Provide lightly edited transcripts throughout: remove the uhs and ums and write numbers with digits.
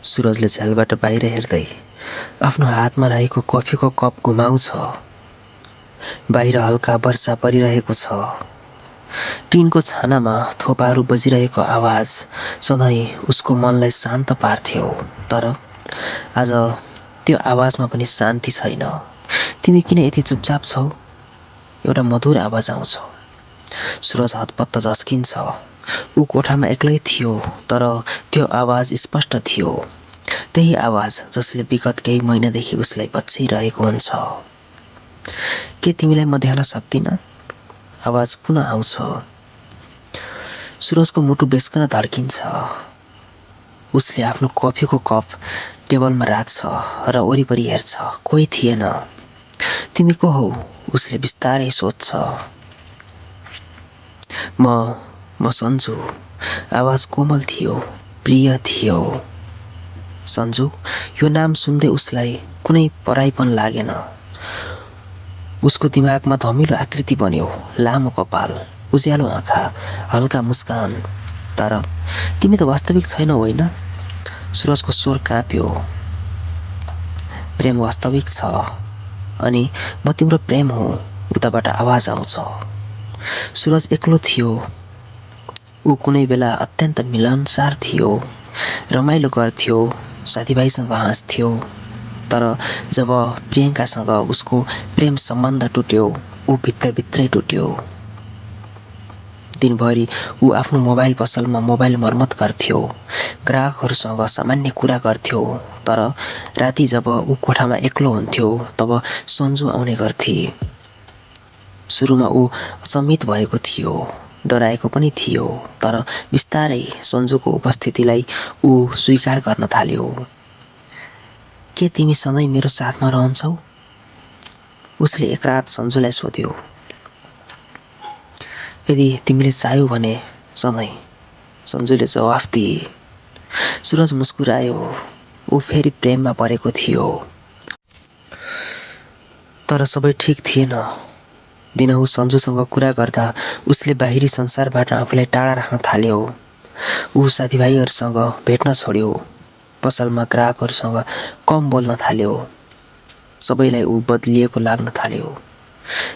सुरजले झ्यालबाट बाहिर हेर्दै आफ्नो हातमा रहेको कफीको कप घुमाउँछ। बाहिर हल्का वर्षा परिरहेको छ। टिनको छानामा थोपाहरू बजिरहेको आवाज सधैँ उसको मनलाई शान्त पार्थ्यो। तर आज त्यो आवाजमा पनि शान्ति छैन। तिमी किन यति चुपचाप छौ? एउटा मधुर आवाज आउँछ। सुरज हतपत्त झस्किन्छ। ऊ कोठामा एक्लै थियो, तर त्यो आवाज स्पष्ट थियो। त्यही आवाज जसले विगत केही महिनादेखि उसलाई पछ्याइरहेको हुन्छ। के तिमीलाई म देख्न सक्दिनँ? आवाज पुनः आउँछ। सुरजको मुटु बेसकन धड्किन्छ। उसले आफ्नो कफीको कप टेबलमा राख्छ र वरिपरि हेर्छ। कोही थिएन। तिमी को हौ? उसले बिस्तारै सोध्छ। म सन्जु। आवाज कोमल थियो, प्रिय थियो। सन्जु, यो नाम सुन्दै उसलाई कुनै पराइपन लागेन। उसको दिमागमा धमिलो आकृति बन्यो। लामो कपाल, उज्यालो आँखा, हल्का मुस्कान। तर तिमी त वास्तविक छैनौ, होइन? सुरजको स्वर काँप्यो। प्रेम वास्तविक छ, अनि म तिम्रो प्रेम हुँ। उताबाट आवाज आउँछ। सुरज एक्लो थियो। ऊ कुनै बेला अत्यन्त मिलनसार थियो। रमाइलो गर्थ्यो, साथीभाइसँग हाँस्थ्यो। तर जब प्रियङ्कासँग उसको प्रेम सम्बन्ध टुट्यो, ऊ भित्रभित्रै टुट्यो। दिनभरि ऊ आफ्नो मोबाइल पसलमा मोबाइल मर्मत गर्थ्यो। ग्राहकहरूसँग सामान्य कुरा गर्थ्यो। तर राति जब ऊ कोठामा एक्लो हुन्थ्यो, तब सन्जु आउने गर्थे। सुरुमा ऊ अचम्मित भएको थियो, डराएको पनि थियो। तर बिस्तारै सन्जुको उपस्थितिलाई ऊ स्वीकार गर्न थाल्यो। के तिमी सधैँ मेरो साथमा रहन्छौ? उसले एक रात सन्जुलाई सोध्यो। यदि तिमीले चाह्यौ भने सधैँ, सन्जुले जवाफ दिए। सुरज मुस्कुरायो। ऊ फेरि प्रेममा परेको थियो। तर सबै ठिक थिएन। दिनहुँ सन्जुसँग कुरा गर्दा उसले बाहिरी संसारबाट आफूलाई टाढा राख्न थाल्यो। ऊ साथीभाइहरूसँग भेट्न छोड्यो। पसलमा ग्राहकहरूसँग कम बोल्न थाल्यो। सबैलाई ऊ बदलिएको लाग्न थाल्यो।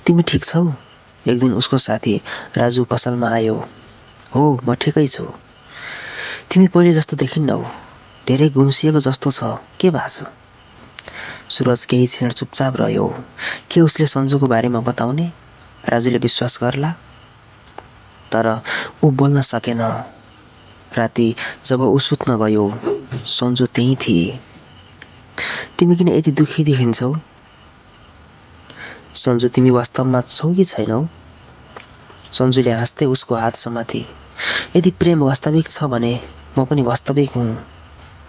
तिमी ठिक छौ? एक दिन उसको साथी राजु पसलमा आयो। हो, म ठिकै छु। तिमी पहिले जस्तो देखिन्नौ। धेरै गुम्सिएको जस्तो छ। के भएको छ? सुरज केही क्षण चुपचाप रह्यो। के उसले सन्जुको बारेमा बताउने? राजुले विश्वास गर्ला? तर ऊ बोल्न सकेन। राति जब ऊ सुत्न गयो, सन्जु त्यहीँ थिए। तिमी किन यति दुखी देखिन्छौ? सन्जु, तिमी वास्तवमा छौ कि छैनौ? सन्जुले हाँस्दै उसको हात समाते। यदि प्रेम वास्तविक छ भने म पनि वास्तविक हुँ।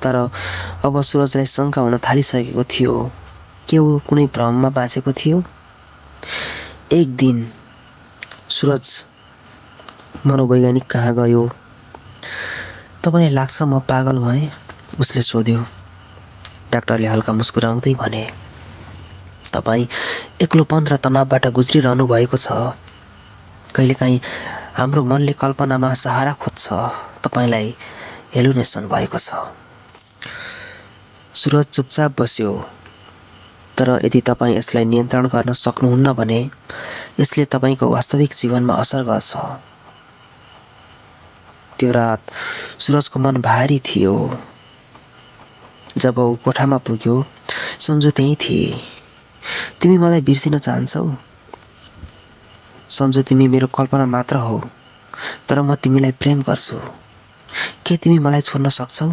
तर अब सुरजलाई शङ्का हुन थालिसकेको थियो। के ऊ कुनै भ्रममा बाँचेको थियो? एक दिन सुरज मनोवैज्ञानिक कहाँ गयो। तपाईँलाई लाग्छ म पागल भएँ? उसले सोध्यो। डाक्टरले हल्का मुस्कुराउँदै भने, तपाईँ एक्लोपन र तनावबाट गुज्रिरहनु भएको छ। कहिलेकाहीँ हाम्रो मनले कल्पनामा सहारा खोज्छ। तपाईँलाई हेलुनेसन भएको छ। सुरज चुपचाप बस्यो। तर यदि तपाईँ यसलाई नियन्त्रण गर्न सक्नुहुन्न भने यसले तपाईँको वास्तविक जीवनमा असर गर्छ। त्यो रात सुरजको मन भारी थियो। जब ऊ कोठामा पुग्यो, सन्जु त्यहीँ थिए। तिमी मलाई बिर्सिन चाहन्छौ? सन्जु, तिमी मेरो कल्पना मात्र हौ। तर म तिमीलाई प्रेम गर्छु। के तिमी मलाई छोड्न सक्छौ?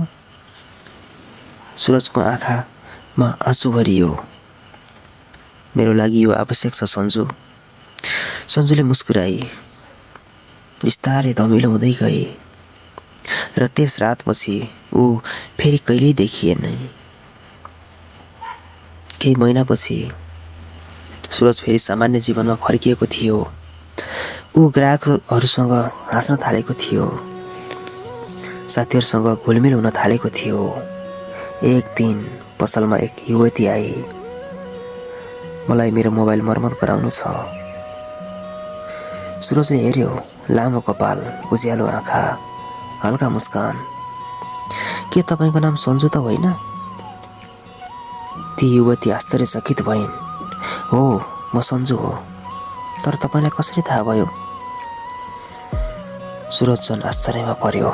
सुरजको आँखामा आँसु भरियो। मेरो लागि यो आवश्यक छ सन्जु। सन्जुले मुस्कुराई। बिस्तारै धमिलो हुँदै गए। र त्यस रातपछि ऊ फेरि कहिल्यै देखिएन। केही महिनापछि सुरज फेरि सामान्य जीवनमा फर्किएको थियो। ऊ ग्राहकहरूसँग हाँस्न थालेको थियो। साथीहरूसँग घुलमिल हुन थालेको थियो। एक दिन पसलमा एक युवती आई। मलाई मेरो मोबाइल मर्मत गराउनु छ। सुरजले हेऱ्यो। लामो कपाल, उज्यालो आँखा, हल्का मुस्कान। के तपाईँको नाम सन्जु त होइन? ती युवती आश्चर्यचकित भइन्। हो, म सन्जु हो। तर तपाईँलाई कसरी थाहा भयो? सुरज झन् आश्चर्यमा पर्यो।